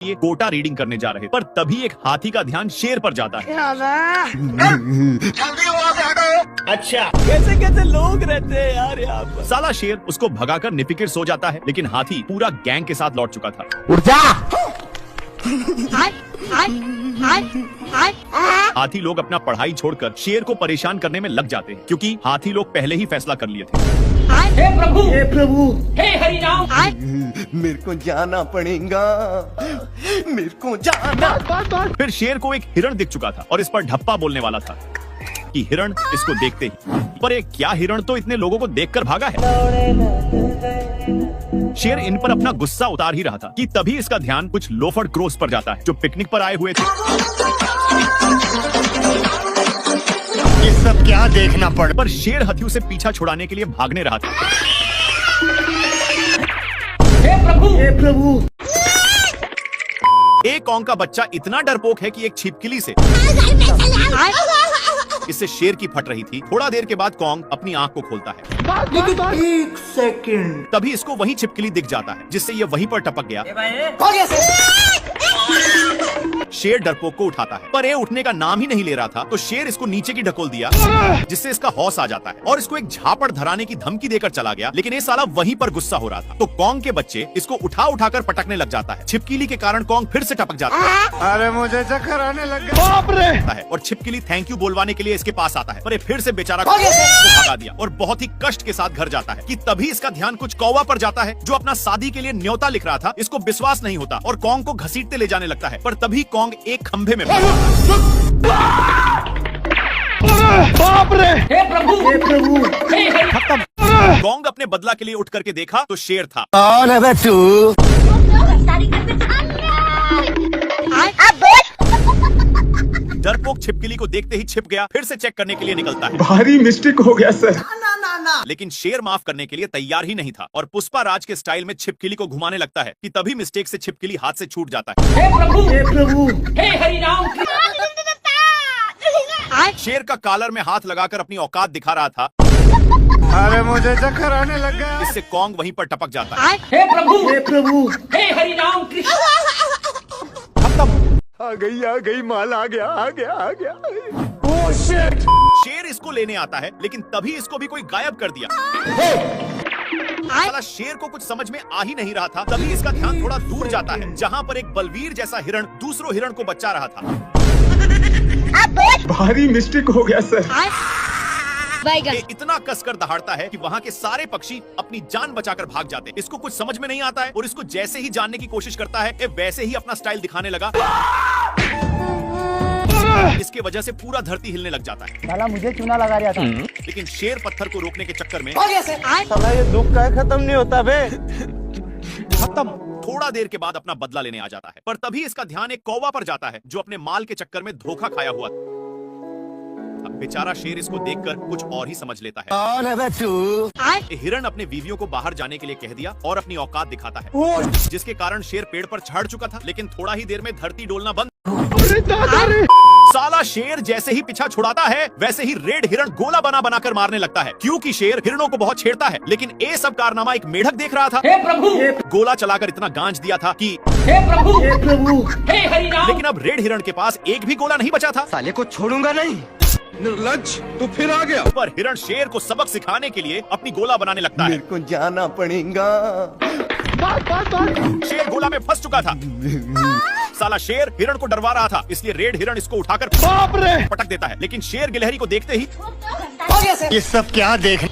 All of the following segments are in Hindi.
ये कोटा रीडिंग करने जा रहे पर तभी एक हाथी का ध्यान शेर पर जाता है। अच्छा कैसे कैसे लोग रहते हैं यार यहाँ पर। साला शेर उसको भगाकर निफिकिर सो जाता है, लेकिन हाथी पूरा गैंग के साथ लौट चुका था। उठ जा। हाथी लोग अपना पढ़ाई छोड़कर शेर को परेशान करने में लग जाते हैं, क्योंकि हाथी लोग पहले ही फैसला कर लिए थे। हे प्रभु, हे प्रभु, हे हरि राम। मेरे को जाना पड़ेगा, मेरे को जाना। फिर शेर को एक हिरण दिख चुका था और इस पर ढप्पा बोलने वाला था कि हिरण इसको देखते ही, पर एक क्या हिरण तो इतने लोगों को देखकर भागा है। शेर इन पर अपना गुस्सा उतार ही रहा था कि तभी इसका ध्यान कुछ लोफर क्रोस पर जाता है जो पिकनिक पर आए हुए थे। ये सब क्या देखना पड़। पर शेर हाथियों से पीछा छुड़ाने के लिए भागने रहा था। हे प्रभु, हे प्रभु। एक कौंग का बच्चा इतना डरपोक है कि एक छिपकली से इससे शेर की फट रही थी। थोड़ा देर के बाद कौंग अपनी आंख को खोलता है। एक सेकंड। तभी इसको वही छिपकली दिख जाता है, जिससे ये वहीं पर टपक गया। शेर डरपोक को उठाता है, पर ये उठने का नाम ही नहीं ले रहा था, तो शेर इसको नीचे की ढकोल दिया, जिससे इसका हौस आ जाता है और इसको एक झापड़ धराने की धमकी देकर चला गया। लेकिन ये साला वहीं पर गुस्सा हो रहा था, तो कौंग के बच्चे इसको उठा उठाकर पटकने लग जाता है। छिपकली के कारण कौंग फिर से टपक जाता है। अरे मुझे चक्कर आने लग गया। बाप रे। और छिपकली थैंक यू बोलवाने के लिए इसके पास आता है, पर ये फिर से बेचारा को भगा दिया और बहुत ही कष्ट के साथ घर जाता है कि तभी इसका ध्यान कुछ कौवा पर जाता है जो अपना शादी के लिए न्योता लिख रहा था। इसको विश्वास नहीं होता और कौंग को घसीटते ले जाने लगता है, पर तभी कौंग एक खंभे में बाप रे। हे प्रभु, हे प्रभु, हे हरि। खत्म। कौंग अपने बदला के लिए उठ करके देखा तो शेर था। कौन है बे तू? डरपोक छिपकली को देखते ही छिप गया, फिर से चेक करने के लिए निकलता है। भारी मिस्टेक हो गया सर। लेकिन शेर माफ करने के लिए तैयार ही नहीं था और पुष्पा राज के स्टाइल में छिपकली को घुमाने लगता है कि तभी मिस्टेक से छिपकली हाथ से छूट जाता है। हे प्रभु, हे प्रभु, हे हरि राम। शेर का कॉलर में हाथ लगाकर अपनी औकात दिखा रहा था। अरे मुझे चक्कर आने लग गया। इससे कौंग वहीं पर टपक जाता है। हे प्रभु, हे प्रभु, हे हरि राम कृष्ण। खत्म। आ गई माल आ गया। Oh shit. शेर इसको लेने आता है, लेकिन तभी इसको भी कोई गायब कर दिया। साला शेर को कुछ समझ में आ ही नहीं रहा था। तभी इसका ध्यान थोड़ा दूर जाता है, जहाँ पर एक बलवीर जैसा हिरण दूसरों हिरण को बचा रहा था। भारी मिस्टेक हो गया सर। ये इतना कसकर दहाड़ता है कि वहाँ के सारे पक्षी अपनी जान बचाकर भाग जाते हैं। इसको कुछ समझ में नहीं आता है और इसको जैसे ही जानने की कोशिश करता है, ये वैसे ही अपना स्टाइल दिखाने लगा। इसके वजह से पूरा धरती हिलने लग जाता है। साला मुझे चूना लगा रहा था। लेकिन शेर पत्थर को रोकने के चक्कर में साला ये दुख का खत्म नहीं होता बे। खत्म। थोड़ा देर के बाद अपना बदला लेने आ जाता है, पर तभी इसका ध्यान एक कौवा पर जाता है जो अपने माल के चक्कर में धोखा खाया हुआ था। अब बेचारा शेर इसको देखकर कुछ और ही समझ लेता है। कौन है बे तू? हिरण अपने बीवियों को बाहर जाने के लिए कह दिया और अपनी औकात दिखाता है, जिसके कारण शेर पेड़ पर चढ़ चुका था। लेकिन थोड़ा ही देर में धरती डोलना बंद। साला शेर जैसे ही पीछा छुड़ाता है, वैसे ही रेड हिरण गोला बनाकर मारने लगता है, क्योंकि शेर हिरणों को बहुत छेड़ता है। लेकिन ये सब कारनामा एक मेढक देख रहा था। हे प्रभु, गोला चलाकर इतना गांच दिया था कि हे प्रभु, हे प्रभु, हे हरि राम। लेकिन अब रेड हिरण के पास एक भी गोला नहीं बचा था। साले को छोड़ूंगा नहीं। निर्लज्ज, तू फिर आ गया। पर हिरण शेर को सबक सिखाने के लिए अपनी गोला बनाने लगता है। मेरे को जाना पड़ेगा। शेर गोला में फंस चुका था। साला शेर हिरण को डरवा रहा था, इसलिए रेड हिरण इसको उठाकर बाप रे पटक देता है। लेकिन शेर गिलहरी को देखते ही ये सब क्या देख।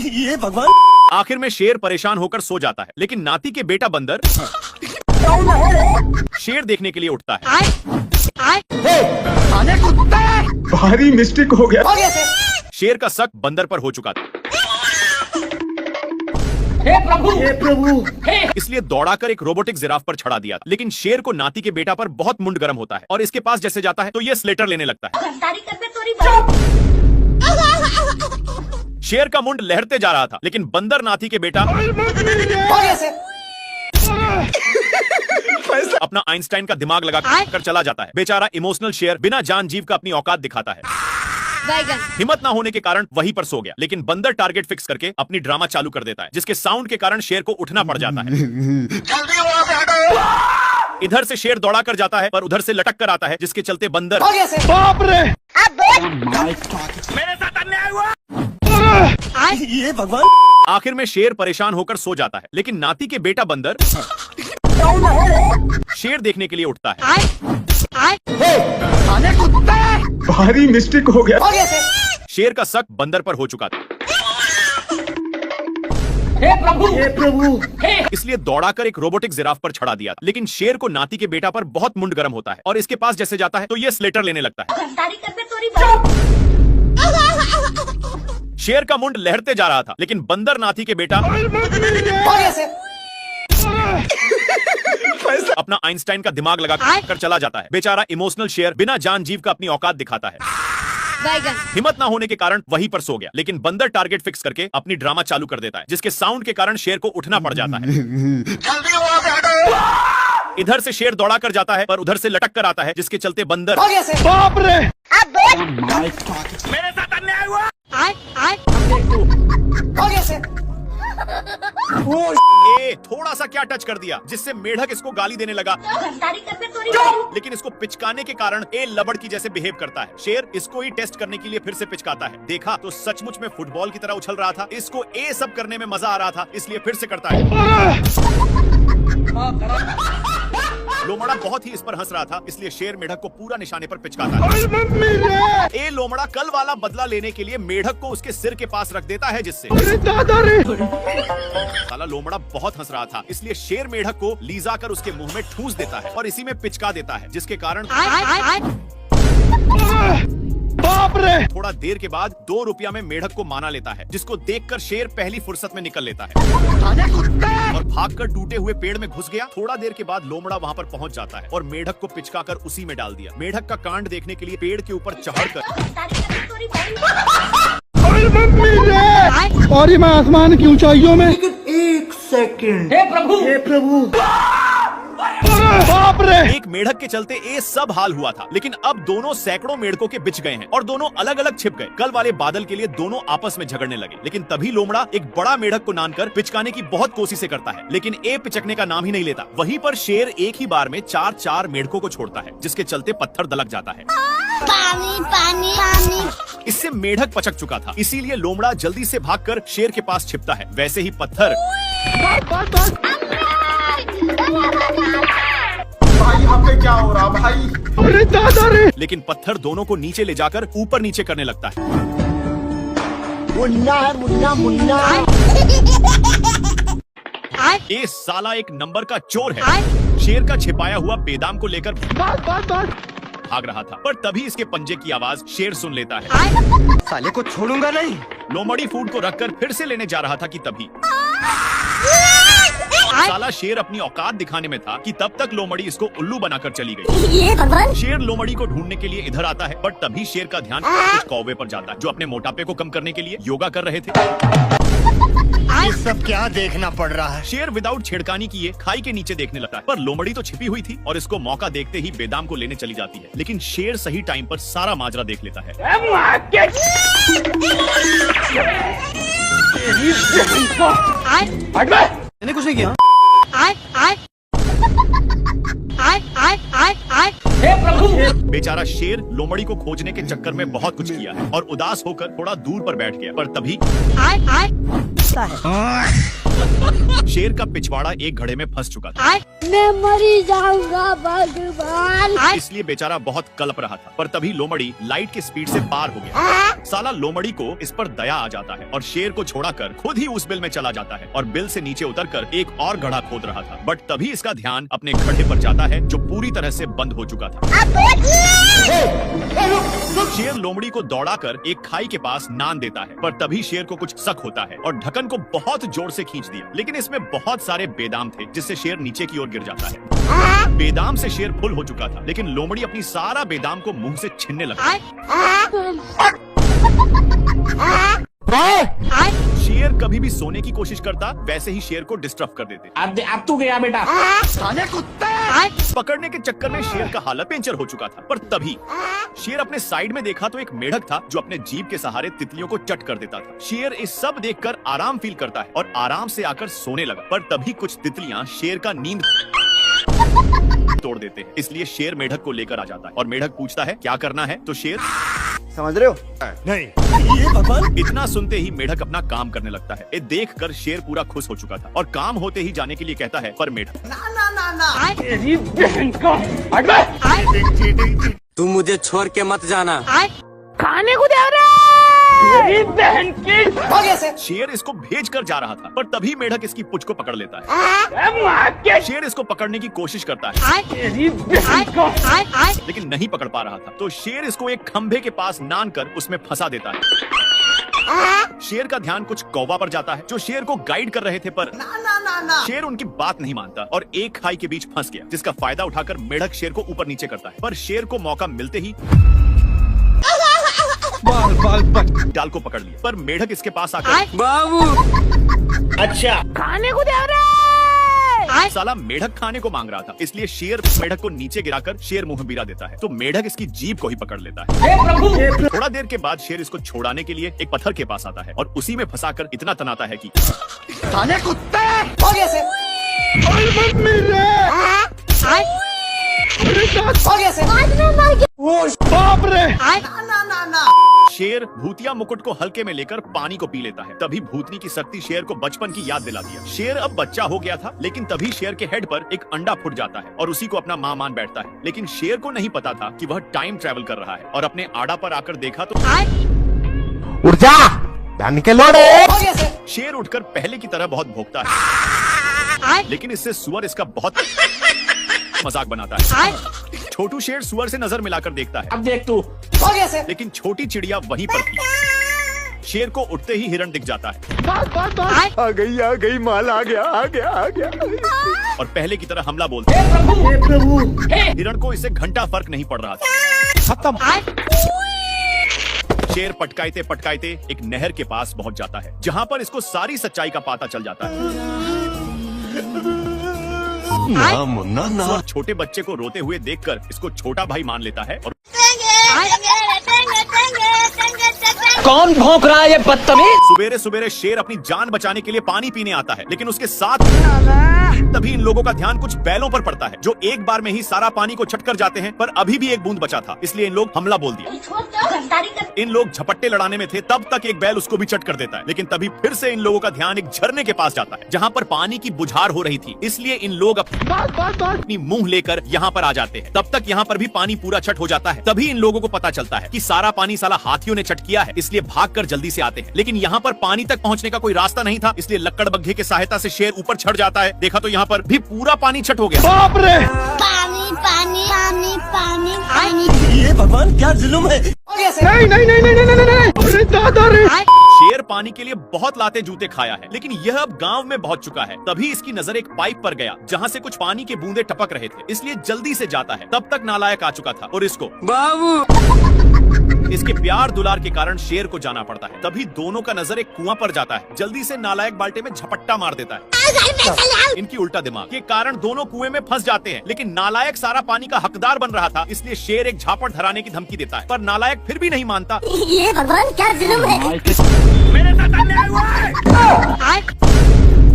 ये भगवान। आखिर में शेर परेशान होकर सो जाता है, लेकिन नाती के बेटा बंदर शेर देखने के लिए उठता है। भारी मिस्टेक हो गया। शेर का शक बंदर पर हो चुका था, हे प्रभु, हे प्रभु, हे। इसलिए दौड़ाकर एक रोबोटिक जिराफ पर चढ़ा दिया। लेकिन शेर को नाती के बेटा पर बहुत मुंड गर्म होता है और इसके पास जैसे जाता है तो ये स्लेटर लेने लगता है। शेर का मुंड लहरते जा रहा था, लेकिन बंदर नाती के बेटा अपना आइंस्टाइन का दिमाग लगा कर चला जाता है। बेचारा इमोशनल शेर बिना जान जीव का अपनी औकात दिखाता है। हिम्मत ना होने के कारण वहीं पर सो गया, लेकिन बंदर टारगेट फिक्स करके अपनी ड्रामा चालू कर देता है, जिसके साउंड के कारण शेर को उठना पड़ जाता है। इधर से शेर दौड़ा कर जाता है पर उधर से लटक कर आता है, जिसके चलते बंदर बाप रे मेरे साथ अन्याय हुआ। ये भगवान। आखिर में शेर परेशान होकर सो जाता है, लेकिन नाती के बेटा बंदर शेर देखने के लिए उठता है। भारी मिस्टेक हो गया शेर का शक बंदर पर हो चुका था, हे प्रभु इसलिए दौड़ाकर एक रोबोटिक जिराफ पर चढ़ा दिया। लेकिन शेर को नाती के बेटा पर बहुत मुंड गर्म होता है और इसके पास जैसे जाता है तो ये स्लेटर लेने लगता है। शेर का मुंड लहरते जा रहा था, लेकिन बंदर नाती के बेटा अपना आइंस्टाइन का दिमाग लगा कर चला जाता है। बेचारा इमोशनल शेर बिना जान जीव का अपनी औकात दिखाता है। हिम्मत ना होने के कारण वहीं पर सो गया, लेकिन बंदर टारगेट फिक्स करके अपनी ड्रामा चालू कर देता है, जिसके साउंड के कारण शेर को उठना पड़ जाता है। इधर से शेर दौड़ा कर जाता है पर उधर से लटक कर आता है, जिसके चलते बंदर बाप रे मेरे साथ अन्याय हुआ। थोड़ा सा क्या टच कर दिया जिससे मेढक इसको गाली देने लगा, लेकिन इसको पिचकाने के कारण ए लबड़ की जैसे बिहेव करता है। शेर इसको ही टेस्ट करने के लिए फिर से पिचकाता है। देखा तो सचमुच में फुटबॉल की तरह उछल रहा था। इसको ए सब करने में मजा आ रहा था, इसलिए फिर से करता है। लोमड़ा बहुत ही इस पर हंस रहा था, इसलिए शेर मेढक को पूरा निशाने पर पिचकाता है। ए लोमड़ा कल वाला बदला लेने के लिए मेढक को उसके सिर के पास रख देता है, जिससे साला लोमड़ा बहुत हंस रहा था, इसलिए शेर मेढक को लीजा कर उसके मुंह में ठूस देता है और इसी में पिचका देता है, जिसके कारण बाप रे थोड़ा देर के बाद 2 रुपया में मेढक को माना लेता है, जिसको देखकर शेर पहली फुर्सत में निकल लेता है और भागकर टूटे हुए पेड़ में घुस गया। थोड़ा देर के बाद लोमड़ा वहां पर पहुंच जाता है और मेढक को पिचकाकर उसी में डाल दिया। मेढक का कांड देखने के लिए पेड़ के ऊपर चढ़कर और मैं आसमान की ऊंचाइयों में एक सेकंड। हे प्रभु बाप रे एक मेढक के चलते ए सब हाल हुआ था, लेकिन अब दोनों सैकड़ों मेढकों के बिछ गए हैं और दोनों अलग अलग छिप गए। कल वाले बादल के लिए दोनों आपस में झगड़ने लगे, लेकिन तभी लोमड़ा एक बड़ा मेढक को नानकर पिचकाने की बहुत कोशिशें करता है, लेकिन ए पिचकने का नाम ही नहीं लेता। वहीं पर शेर एक ही बार में 4-4 मेढकों को छोड़ता है, जिसके चलते पत्थर दलक जाता है। पानी इससे मेढक पचक चुका था, इसीलिए लोमड़ा जल्दी से भागकर शेर के पास छिपता है। वैसे ही पत्थर भाई यहाँ पे क्या हो रहा भाई? अरे दादा रे लेकिन पत्थर दोनों को नीचे ले जाकर ऊपर नीचे करने लगता है। मुन्ना ये साला एक नंबर का चोर है। शेर का छिपाया हुआ बेदाम को लेकर भाग रहा था, पर तभी इसके पंजे की आवाज शेर सुन लेता है। साले को छोड़ूंगा नहीं। लोमड़ी फूड को रखकर फिर से लेने जा रहा था कि तभी साला शेर अपनी औकात दिखाने में था कि तब तक लोमड़ी इसको उल्लू बनाकर चली गई। शेर लोमड़ी को ढूंढने के लिए इधर आता है, पर तभी शेर का ध्यान कुछ कौवे पर जाता है, जो अपने मोटापे को कम करने के लिए योगा कर रहे थे। ये सब क्या देखना पड़ रहा है? शेर विदाउट छेड़खानी किए खाई के नीचे देखने लगता है, पर लोमड़ी तो छिपी हुई थी और इसको मौका देखते ही बेदाम को लेने चली जाती है। लेकिन शेर सही टाइम पर सारा माजरा देख लेता है। मैंने कुछ नहीं किया। हे प्रभु बेचारा शेर लोमड़ी को खोजने के चक्कर में बहुत कुछ किया है और उदास होकर थोड़ा दूर पर बैठ गया, पर तभी शेर का पिछवाड़ा एक घड़े में फंस चुका था। मैं मरी जाऊंगा भगवान। इसलिए बेचारा बहुत कलप रहा था, पर तभी लोमड़ी लाइट की स्पीड से पार हो गया। साला लोमड़ी को इस पर दया आ जाता है और शेर को छोड़ाकर खुद ही उस बिल में चला जाता है और बिल से नीचे उतरकर एक और घड़ा खोद रहा था। बट तभी इसका ध्यान अपने घड़े पर जाता है, जो पूरी तरह से बंद हो चुका था। शेर लोमड़ी को दौड़ाकर एक खाई के पास नान देता है, पर तभी शेर को कुछ शक होता है और ढक्कन को बहुत जोर से खींच दिया, लेकिन इसमें बहुत सारे बेदाम थे, जिससे शेर नीचे की ओर गिर जाता है। बेदाम से शेर फुल हो चुका था, लेकिन लोमड़ी अपनी सारा बेदाम को मुंह से छीनने लगा। शेर शेर कभी भी सोने की कोशिश करता, वैसे ही शेर को डिस्टर्ब कर देते। अब तू गया बेटा। पकड़ने के चक्कर में शेर का हालत पेंचर हो चुका था। पर तभी शेर अपने साइड में देखा तो एक मेढक था जो अपने जीभ के सहारे तितलियों को चट कर देता था। शेर इस सब देखकर आराम फील करता है और आराम से आकर सोने लगा। पर तभी कुछ तितलियां शेर का नींद तोड़ देते हैं। इसलिए शेर मेढक को लेकर आ जाता है और मेढक पूछता है क्या करना है, तो शेर समझ रहे हो? नहीं। ये भगवान। इतना सुनते ही मेढक अपना काम करने लगता है। ये देखकर शेर पूरा खुश हो चुका था और काम होते ही जाने के लिए कहता है, पर मेढक तेरी बहन का। तू मुझे छोड़ के मत जाना। खाने को दे रहा तेरी बहन की। शेर इसको भेज कर जा रहा था, पर तभी मेढक इसकी पुछ को पकड़ लेता है। शेर इसको पकड़ने की कोशिश करता है, तेरी बहन का। लेकिन नहीं पकड़ पा रहा था। तो शेर इसको एक खंभे के पास नान कर उसमें फंसा देता है। शेर का ध्यान कुछ कौवा पर जाता है जो शेर को गाइड कर रहे थे, पर शेर उनकी बात नहीं मानता और एक खाई के बीच फंस गया, जिसका फायदा उठाकर मेढक शेर को ऊपर नीचे करता है। पर शेर को मौका मिलते ही डाल को पकड़ लिया। पर मेढक इसके पास आकर बाबू अच्छा खाने को दे रहा साला मेढक खाने को मांग रहा था, इसलिए शेर मेढक को नीचे गिराकर शेर मुंह बीरा देता है। तो मेढक इसकी जीभ को ही पकड़ लेता है। हे प्रभु। थोड़ा देर के बाद शेर इसको छोड़ाने के लिए एक पत्थर के पास आता है और उसी में फंसाकर इतना तनाता है कि खाने कुत्ते। बाप रे। शेर भूतिया मुकुट को हल्के में लेकर पानी को पी लेता है। तभी भूतनी की शक्ति शेर को बचपन की याद दिला दिया। शेर अब बच्चा हो गया था, लेकिन तभी शेर के हेड पर एक अंडा फूट जाता है और उसी को अपना मां मान बैठता है। लेकिन शेर को नहीं पता था कि वह टाइम ट्रेवल कर रहा है और अपने आड़ा पर आकर देखा तो उठ जा, निकलो रे। शेर उठकर पहले की तरह बहुत भौंकता है, लेकिन इससे सुअर इसका बहुत मजाक बनाता है। छोटू शेर सुअर से नजर मिलाकर देखता है। अब देख तू। लेकिन छोटी चिड़िया वहीं पर थी। शेर को उठते ही हिरण दिख जाता है आ गई माल, आ गया। और पहले की तरह हमला बोलता है। हे प्रभु। हे हिरण को इससे घंटा फर्क नहीं पड़ रहा था। खत्म। शेर पटकाते पटकाते एक नहर के पास पहुंच जाता है, जहां पर इसको सारी सच्चाई का पता चल जाता है। ना मुन्ना ना। सुअर छोटे बच्चे को रोते हुए देखकर इसको छोटा भाई मान लेता है और कौन भौंक रहा है ये बदतमीज? सुबेरे सुबेरे शेर अपनी जान बचाने के लिए पानी पीने आता है, लेकिन उसके साथ तभी इन लोगों का ध्यान कुछ बैलों पर पड़ता है जो एक बार में ही सारा पानी को छट कर जाते हैं। पर अभी भी एक बूंद बचा था, इसलिए इन लोग हमला बोल दिया। इन लोग झपट्टे लड़ाने में थे, तब तक एक बैल उसको भी चट कर देता है। लेकिन तभी फिर से इन लोगों का ध्यान एक झरने के पास जाता है जहाँ पर पानी की बुझार हो रही थी, इसलिए इन लोग अपनी मुंह लेकर यहाँ पर आ जाते हैं। तब तक यहाँ पर भी पानी पूरा छट हो जाता है। तभी इन लोगों को पता चलता है कि सारा पानी साला हाथियों ने चट किया है, इसलिए भागकर जल्दी से आते हैं। लेकिन यहाँ पर पानी तक पहुँचने का कोई रास्ता नहीं था, इसलिए लक्कड़ बग्घे की सहायता से शेर ऊपर चढ़ जाता है। देखा तो यहाँ पर भी पूरा पानी छट हो गया। बाप रे। पानी पानी पानी पानी पानी। ये भगवान क्या जुल्म है। नहीं। अरे दादा रे। शेर पानी के लिए बहुत लाते जूते खाया है, लेकिन यह अब गांव में पहुंच चुका है। तभी इसकी नजर एक पाइप पर गया जहां से कुछ पानी के बूंदे टपक रहे थे, इसलिए जल्दी से जाता है। तब तक नालायक आ चुका था और इसको बाबू इसके प्यार दुलार के कारण शेर को जाना पड़ता है। तभी दोनों का नजर एक कुआं पर जाता है। जल्दी से नालायक बाल्टे में झपट्टा मार देता है। इनकी उल्टा दिमाग के कारण दोनों कुएं में फंस जाते हैं, लेकिन नालायक सारा पानी का हकदार बन रहा था, इसलिए शेर एक झापड़ धराने की धमकी देता है। पर नालायक फिर भी नहीं मानता। ये भगवान क्या जुल्म है। मेरे साथ अन्याय हुआ है।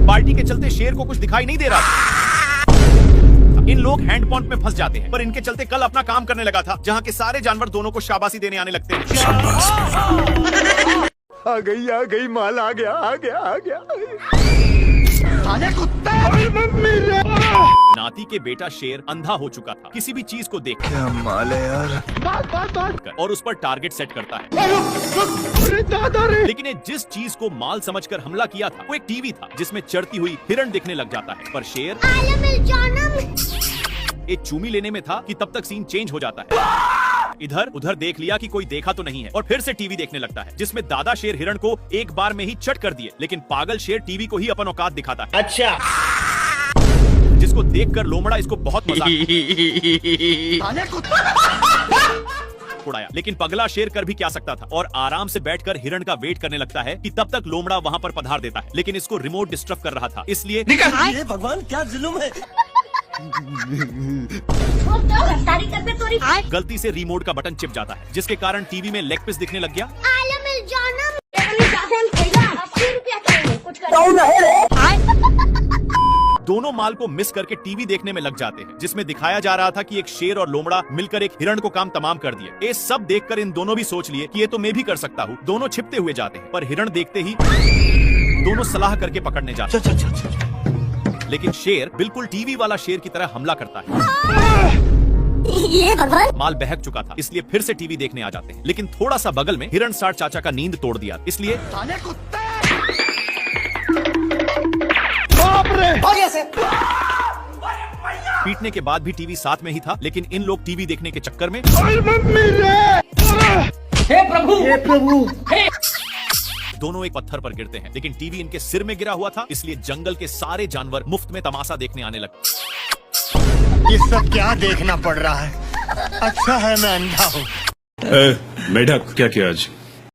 बाल्टी के चलते शेर को कुछ दिखाई नहीं दे रहा था। इन लोग हैंड पंप में फंस जाते हैं, पर इनके चलते कल अपना काम करने लगा था, जहाँ के सारे जानवर दोनों को शाबाशी देने आने लगते हैं। आ गई माल, आ गया। खाने कुत्ते। नाती के बेटा शेर अंधा हो चुका था, किसी भी चीज को देख क्या माल है यार। और उस पर टारगेट सेट करता है। अरे दादा रे। लेकिन ये जिस चीज को माल समझकर हमला किया था वो एक टीवी था, जिसमें चढ़ती हुई हिरण दिखने लग जाता है। पर शेर एक चूमी लेने में था कि तब तक सीन चेंज हो जाता है। इधर उधर देख लिया कि कोई देखा तो नहीं है और फिर से टीवी देखने लगता है, जिसमें दादा शेर हिरण को एक बार में ही चट कर दिए। लेकिन पागल शेर टीवी को ही अपन औकात दिखाता है। अच्छा जिसको देखकर लोमड़ा इसको बहुत मजा मजाक उड़ाया, लेकिन पगला शेर कर भी क्या सकता था और आराम से बैठकर हिरण का वेट करने लगता है कि तब तक लोमड़ा वहां पर पधार देता है। लेकिन इसको रिमोट डिस्टर्ब कर रहा था, इसलिए भगवान क्या जुल्म है। गलती से रिमोट का बटन चिप जाता है, जिसके कारण टीवी में लेग पीस दिखने लग गया। दोनों माल को मिस करके टीवी देखने में लग जाते हैं, जिसमें दिखाया जा रहा था कि एक शेर और लोमड़ा मिलकर एक हिरण को काम तमाम कर दिए। ये सब देखकर इन दोनों भी सोच लिए कि ये तो मैं भी कर सकता हूँ। दोनों छिपते हुए जाते हैं, पर हिरण देखते ही दोनों सलाह करके पकड़ने जाते हैं। लेकिन शेर बिल्कुल टीवी वाला शेर की तरह हमला करता है। ये भगवान, माल बहक चुका था, इसलिए फिर से टीवी देखने आ जाते हैं। लेकिन थोड़ा सा बगल में हिरण सार चाचा का नींद तोड़ दिया, इसलिए पीटने के बाद भी टीवी साथ में ही था। लेकिन इन लोग टीवी देखने के चक्कर में हे प्रभु दोनों एक पत्थर पर गिरते हैं। लेकिन टीवी इनके सिर में गिरा हुआ था, इसलिए जंगल के सारे जानवर मुफ्त में तमाशा देखने आने लगे। ये सब क्या देखना पड़ रहा है। अच्छा है मैं अंधा हूँ। मेढक क्या किया आज?